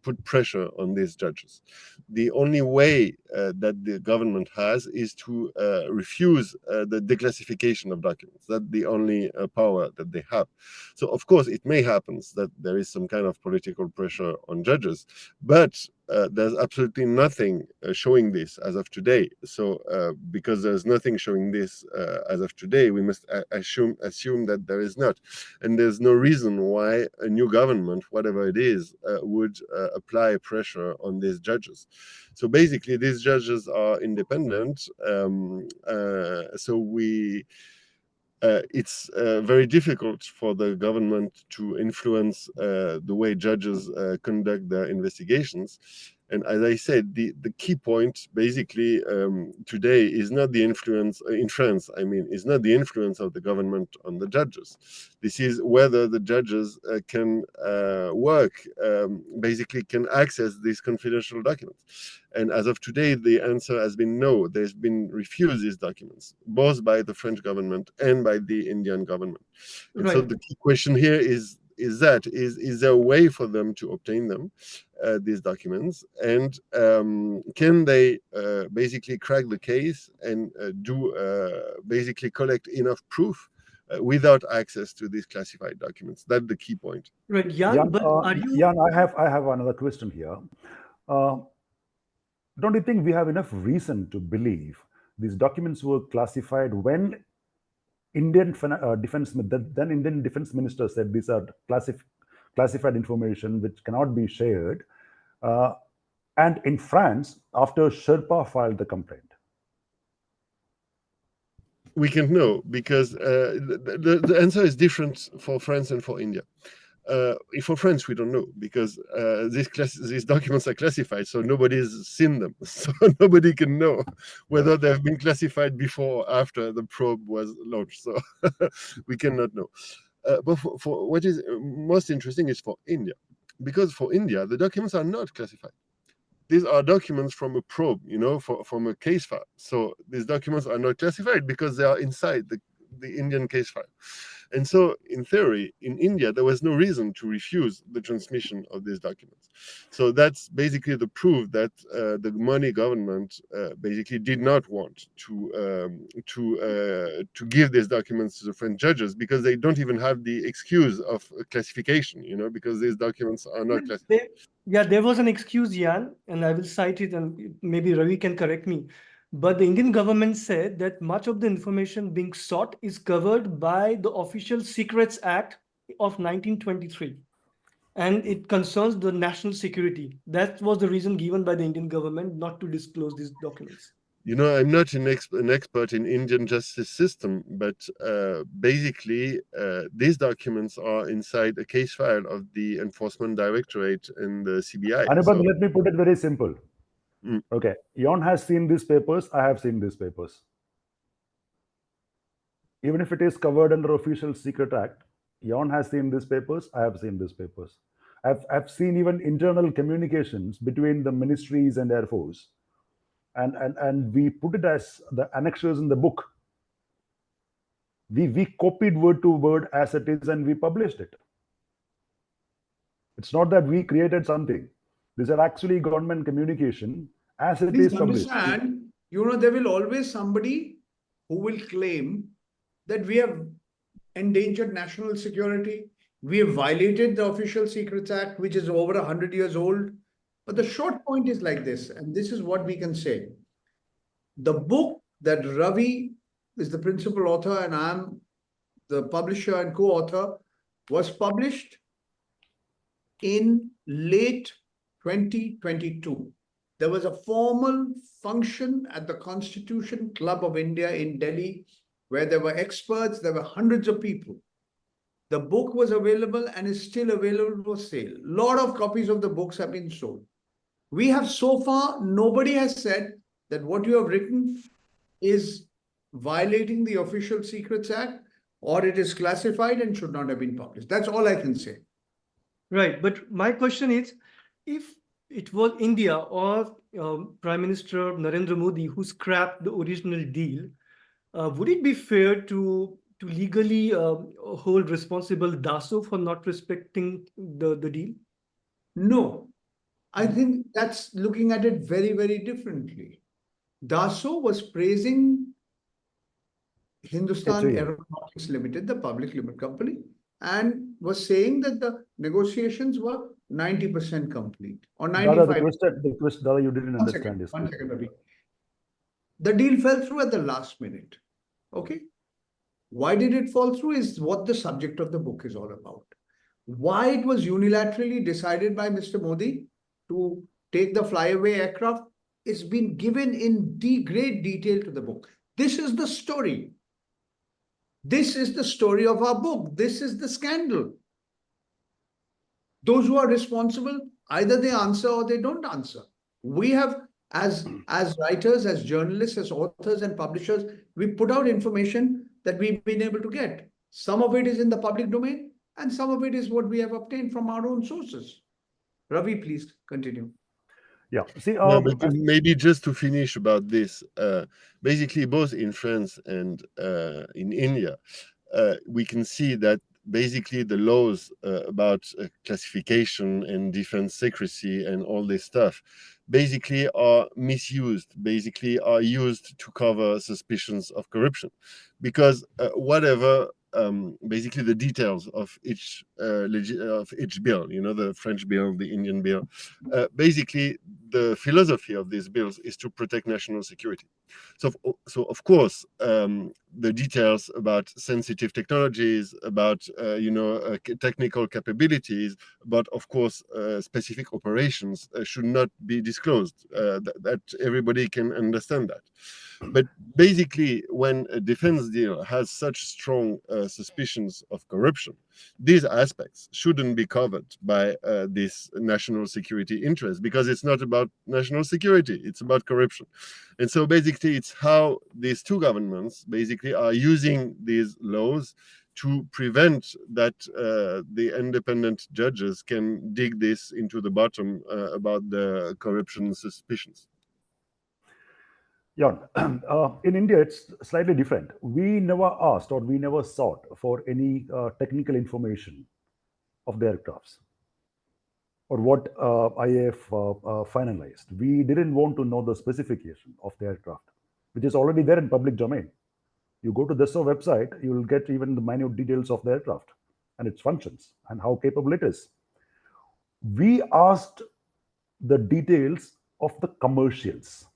put pressure on these judges. The only way that the government has is to refuse the declassification of documents. That's the only power that they have. So, of course, it may happen that there is some kind of political pressure on judges, but there's absolutely nothing showing this as of today. So, because there's nothing showing this as of today, we must assume that there is not. And there's no reason why a new government, whatever it is, would apply pressure on these judges. So basically, these judges are independent. So it's very difficult for the government to influence the way judges conduct their investigations. And as I said, the key point basically today is not the influence in France. I mean, is not the influence of the government on the judges. This is whether the judges can work, basically can access these confidential documents. And as of today, the answer has been no. There's been refused these documents, both by the French government and by the Indian government. And so the key question here is there a way for them to obtain them, these documents, and can they basically crack the case and basically collect enough proof without access to these classified documents. That's the key point. Right, Yann, Yann, but are you... Yann, I have another question here. Don't you think we have enough reason to believe these documents were classified when Indian then Indian defense minister said these are classified information which cannot be shared, and in France after Sherpa filed the complaint? We can't know because the answer is different for France and for India. For France, we don't know because these documents are classified, so nobody's seen them. So nobody can know whether they've been classified before or after the probe was launched. So we cannot know. But for what is most interesting is for India, because for India, the documents are not classified. These are documents from a probe, from a case file. So these documents are not classified because they are inside the Indian case file. And so, in theory, in India, there was no reason to refuse the transmission of these documents. So that's basically the proof that the Modi government basically did not want to give these documents to the French judges because they don't even have the excuse of classification, because these documents are not classified. There was an excuse, Yann, and I will cite it, and maybe Ravi can correct me. But the Indian government said that much of the information being sought is covered by the Official Secrets Act of 1923. And it concerns the national security. That was the reason given by the Indian government not to disclose these documents. I'm not an expert in Indian justice system, but basically these documents are inside a case file of the Enforcement Directorate and the CBI. Anubandh, let me put it very simple. Okay, Yann has seen these papers, I have seen these papers. Even if it is covered under Official Secret Act, Yann has seen these papers, I have seen these papers. I've seen even internal communications between the ministries and Air Force. And we put it as the annexures in the book. We copied word to word as it is and we published it. It's not that we created something. These are actually government communication as it is published. Understand, there will always somebody who will claim that we have endangered national security. We have violated the Official Secrets Act, which is over 100 years old. But the short point is like this, and this is what we can say. The book that Ravi is the principal author and I'm the publisher and co-author was published in late 2022. There was a formal function at the Constitution Club of India in Delhi where there were experts, there were hundreds of people. The book was available and is still available for sale. A lot of copies of the books have been sold. We have so far, nobody has said that what you have written is violating the Official Secrets Act or it is classified and should not have been published. That's all I can say. Right. But my question is, if it was India or Prime Minister Narendra Modi who scrapped the original deal, would it be fair to legally hold responsible Dassault for not respecting the deal? No. I think that's looking at it very, very differently. Dassault was praising Hindustan Aeronautics Limited, the public limited company, and was saying that the negotiations were 90% complete or 95%. Dada, you didn't understand this. One second, Ravi. The deal fell through at the last minute. Okay. Why did it fall through is what the subject of the book is all about. Why it was unilaterally decided by Mr. Modi to take the flyaway aircraft is been given in great detail to the book. This is the story. This is the story of our book. This is the scandal. Those who are responsible, either they answer or they don't answer. We have, as writers, as journalists, as authors and publishers, we put out information that we've been able to get. Some of it is in the public domain and some of it is what we have obtained from our own sources. Ravi, please continue. Yeah. See, but maybe just to finish about this, basically both in France and in India, we can see that basically the laws about classification and defense secrecy and all this stuff basically are misused, basically are used to cover suspicions of corruption. Because whatever basically the details of each bill. You know, the French bill, the Indian bill. Basically, the philosophy of these bills is to protect national security. So of course, the details about sensitive technologies, about technical capabilities, but of course, specific operations should not be disclosed. That everybody can understand that. But basically, when a defense deal has such strong suspicions of corruption, these aspects shouldn't be covered by this national security interest, because it's not about national security, it's about corruption. And so basically, it's how these two governments basically are using these laws to prevent that the independent judges can dig this into the bottom about the corruption suspicions. Yann, in India, it's slightly different. We never asked or we never sought for any technical information of the aircrafts or what IAF finalized. We didn't want to know the specification of the aircraft, which is already there in public domain. You go to the Dassault website, you will get even the minute details of the aircraft and its functions and how capable it is. We asked the details of the commercials,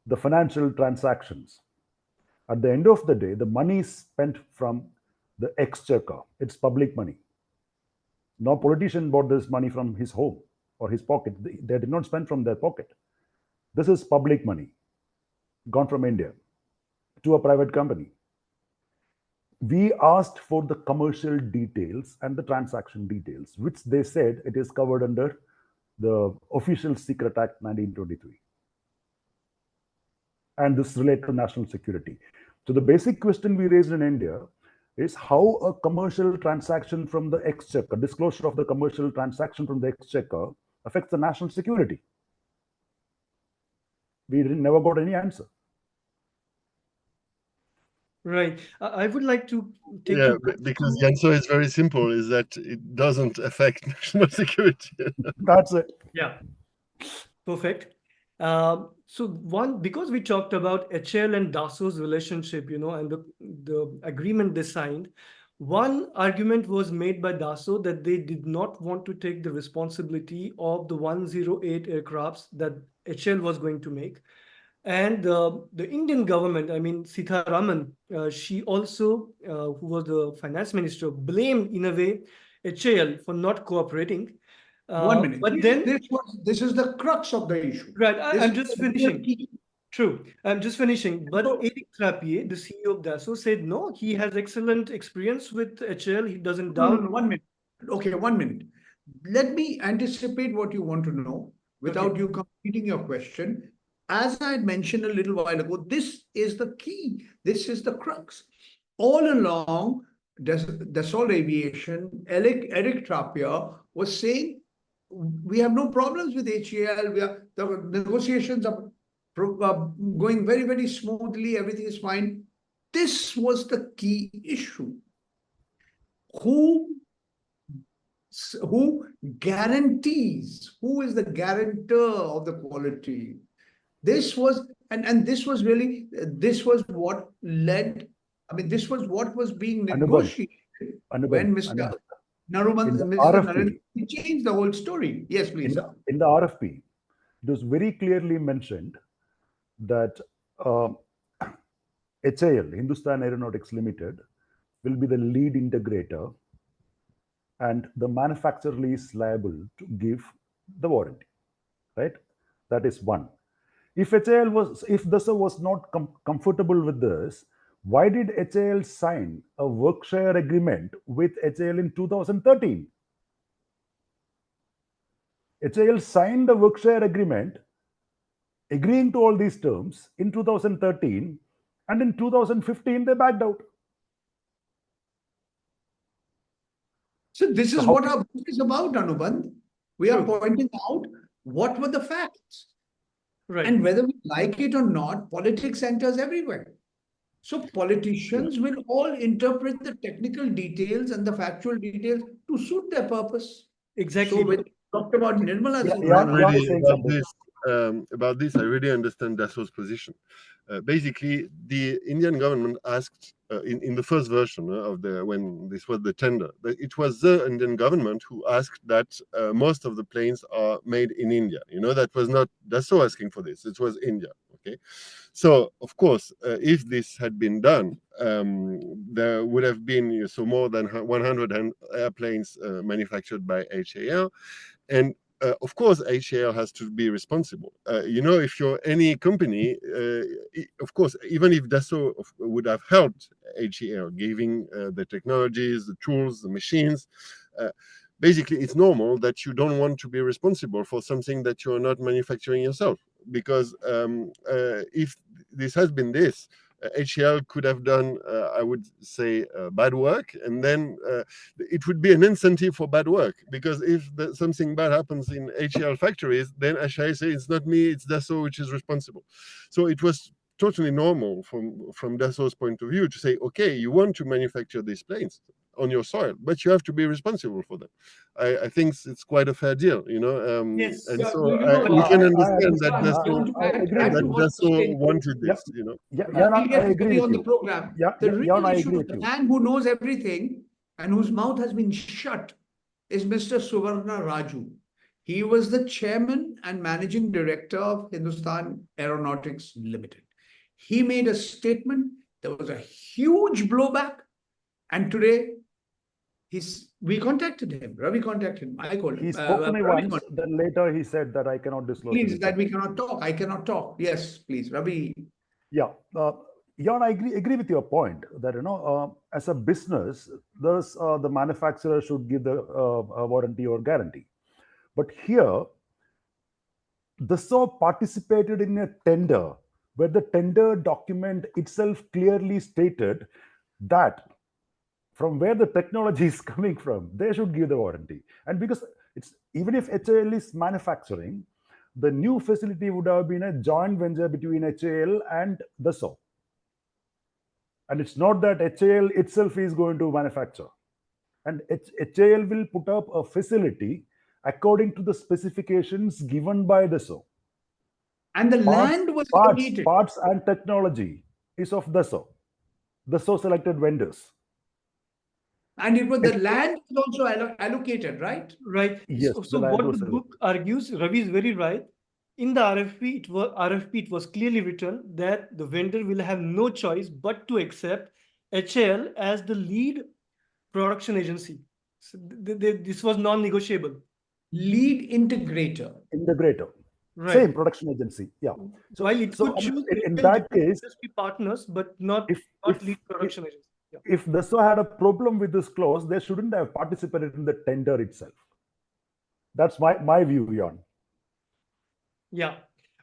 the financial transactions. At the end of the day, the money is spent from the exchequer. It's public money. No politician bought this money from his home or his pocket. They did not spend from their pocket. This is public money gone from India to a private company. We asked for the commercial details and the transaction details, which they said it is covered under the Official Secret Act 1923. And this relates to national security. So the basic question we raised in India is how a commercial transaction from the exchequer, disclosure of the commercial transaction from the exchequer affects the national security. We never got any answer. Right. I would like to take because the answer is very simple, is that it doesn't affect national security. That's it. Yeah. Perfect. So because we talked about HAL and Dassault's relationship, and the agreement they signed, one argument was made by Dassault that they did not want to take the responsibility of the 108 aircrafts that HAL was going to make. And the Indian government, I mean, Sitharaman, she also, who was the finance minister, blamed in a way HAL for not cooperating. 1 minute. But then this is the crux of the issue. Right, I'm just finishing. True, I'm just finishing. But Eric Trappier, the CEO of Dassault, said no, he has excellent experience with HAL. He doesn't doubt. No, 1 minute. Okay, 1 minute. Let me anticipate what you want to know without you completing your question. As I had mentioned a little while ago, this is the key. This is the crux. All along, Dassault Aviation, Eric Trappier was saying, we have no problems with HAL. The negotiations are going very, very smoothly. Everything is fine. This was the key issue. Who guarantees? Who is the guarantor of the quality? This was, and this was really, this was what led, I mean, this was what was being negotiated when Mr. Narendra changed the whole story. Yes, please. In the RFP, it was very clearly mentioned that HAL, Hindustan Aeronautics Limited, will be the lead integrator and the manufacturer is liable to give the warranty, right? That is one. If Dassault was not comfortable with this, why did HAL sign a work-share agreement with HAL in 2013? HAL signed a work-share agreement agreeing to all these terms in 2013, and in 2015 they backed out. So this is what our book is about, Anubandh. We are pointing out what were the facts. Right. And whether we like it or not, politics enters everywhere. So politicians will all interpret the technical details and the factual details to suit their purpose. Exactly. So when we talked about Nirmala, about this, I really understand Dassault's position. Basically, the Indian government asked in the first version of when this was the tender, it was the Indian government who asked that most of the planes are made in India. That was not Dassault asking for this; it was India. Okay, so of course, if this had been done, there would have been more than 100 airplanes manufactured by HAL, and of course, HAL has to be responsible. If you're any company, of course, even if Dassault would have helped HAL, giving the technologies, the tools, the machines, basically it's normal that you don't want to be responsible for something that you're not manufacturing yourself. Because if this has been this, HAL could have done, I would say, bad work, and then it would be an incentive for bad work. Because if something bad happens in HAL factories, then HAL say it's not me, it's Dassault which is responsible. So it was totally normal from Dassault's point of view to say, okay, you want to manufacture these planes on your soil, but you have to be responsible for them. I think it's quite a fair deal, Yes. and Yeah, so we can understand that Dassault wanted this, Yeah, I agree on with the you. program. Yeah, The real I issue, agree with the you. man who knows everything and whose mouth has been shut is Mr. Suvarna Raju. He was the chairman and managing director of Hindustan Aeronautics Limited. He made a statement. There was a huge blowback, and today we contacted him. Ravi contacted him. I called him. He spoke to me once, then later he said that I cannot disclose. Please, that we cannot talk. I cannot talk. Yes, please, Ravi. Yeah, Yann, I agree with your point that as a business, there's the manufacturer should give the warranty or guarantee, but here, Dassault participated in a tender where the tender document itself clearly stated that from where the technology is coming from, they should give the warranty. And because it's even if HAL is manufacturing, the new facility would have been a joint venture between HAL and Dassault. And it's not that HAL itself is going to manufacture. And HAL will put up a facility according to the specifications given by Dassault. And the land was allocated. Parts and technology is of Dassault. Dassault selected vendors. And it was the land was also allocated, right? Right. Yes. So what the book argues, Ravi is very right. In the RFP, it was clearly written that the vendor will have no choice but to accept HAL as the lead production agency. So this was non-negotiable. Lead integrator. Right. Same production agency. Yeah. So while it could choose in that case, industry partners, but not lead production agency. Yeah. If Dassault had a problem with this clause, they shouldn't have participated in the tender itself. That's my view, Yann. Yeah.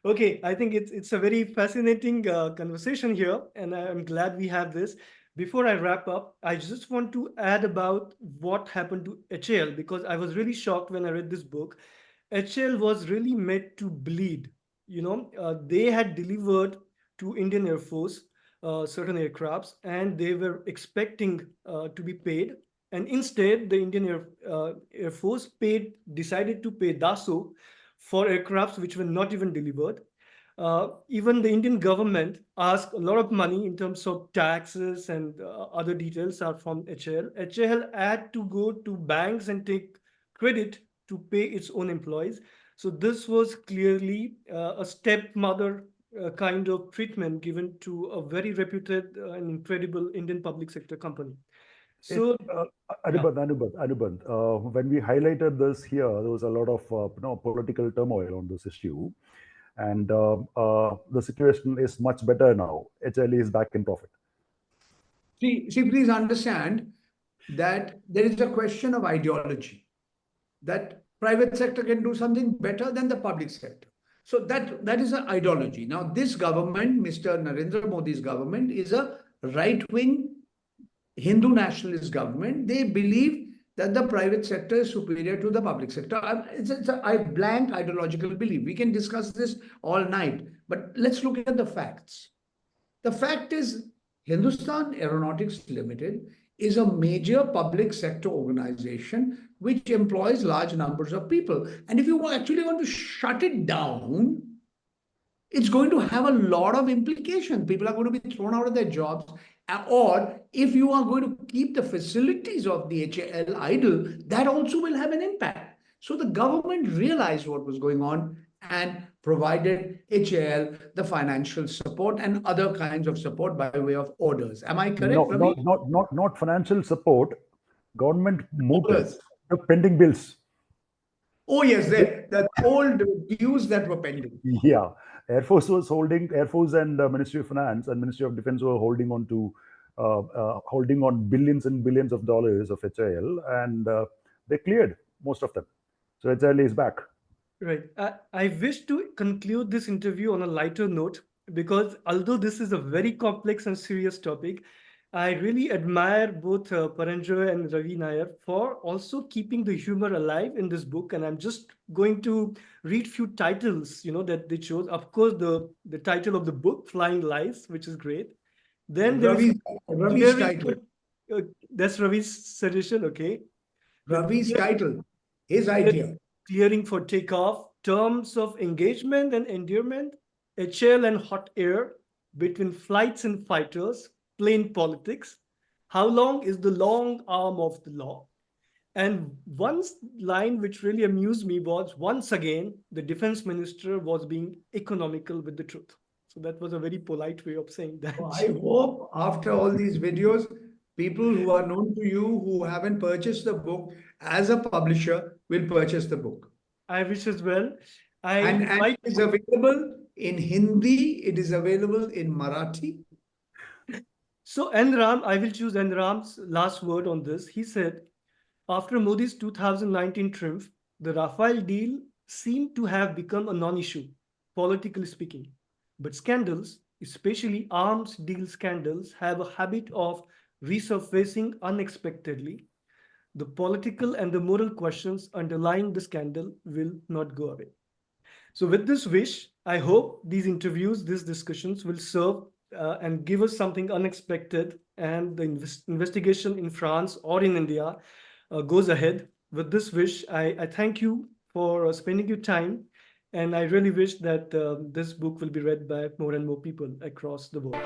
Okay. I think it's a very fascinating conversation here, and I'm glad we have this. Before I wrap up, I just want to add about what happened to HAL, because I was really shocked when I read this book. HAL was really made to bleed. They had delivered to Indian Air Force certain aircrafts, and they were expecting to be paid. And instead, the Indian Air Force decided to pay Dassault for aircrafts which were not even delivered. Even the Indian government asked a lot of money in terms of taxes, and other details are from HAL. HAL had to go to banks and take credit to pay its own employees. So this was clearly a stepmother kind of treatment given to a very reputed and incredible Indian public sector company. So, Anubandh, when we highlighted this here, there was a lot of political turmoil on this issue, and the situation is much better now. HAL is back in profit. See, please understand that there is a question of ideology, that private sector can do something better than the public sector. So that is an ideology. Now, this government, Mr. Narendra Modi's government, is a right-wing Hindu nationalist government. They believe that the private sector is superior to the public sector. It's a blank ideological belief. We can discuss this all night, but let's look at the facts. The fact is, Hindustan Aeronautics Limited is a major public sector organization which employs large numbers of people. And if you actually want to shut it down, it's going to have a lot of implications. People are going to be thrown out of their jobs. Or if you are going to keep the facilities of the HAL idle, that also will have an impact. So the government realized what was going on and provided HAL the financial support and other kinds of support by way of orders. Am I correct, No, Ravi? not financial support. Government mooted Orders. the pending bills. Oh, yes, the old dues that were pending. Yeah, Air Force and Ministry of Finance and Ministry of Defense were holding on billions and billions of dollars of HAL, and they cleared most of them. So HAL is back. Right. I wish to conclude this interview on a lighter note because although this is a very complex and serious topic, I really admire both Paranjoy and Ravi NAIR for also keeping the humor alive in this book. And I'm just going to read few titles, that they chose. Of course, the title of the book, Flying Lies, which is great. Then there is Ravi's title. That's Ravi's suggestion, okay. Ravi's title, his idea. Clearing for takeoff, terms of engagement and endearment, HL and hot air, between flights and fighters, plain politics, how long is the long arm of the law? And one line which really amused me was, once again, the defense minister was being economical with the truth. So that was a very polite way of saying that. Well, I hope after all these videos, people who are known to you who haven't purchased the book as a publisher will purchase the book. I wish as well. And it is available in Hindi, it is available in Marathi. So Enram, I will choose Enram's last word on this. He said, after Modi's 2019 triumph, the Rafale deal seemed to have become a non-issue, politically speaking. But scandals, especially arms deal scandals, have a habit of resurfacing unexpectedly. The political and the moral questions underlying the scandal will not go away. So with this wish, I hope these interviews, these discussions will serve and give us something unexpected, and the investigation in France or in India goes ahead. With this wish, I thank you for spending your time, and I really wish that this book will be read by more and more people across the world.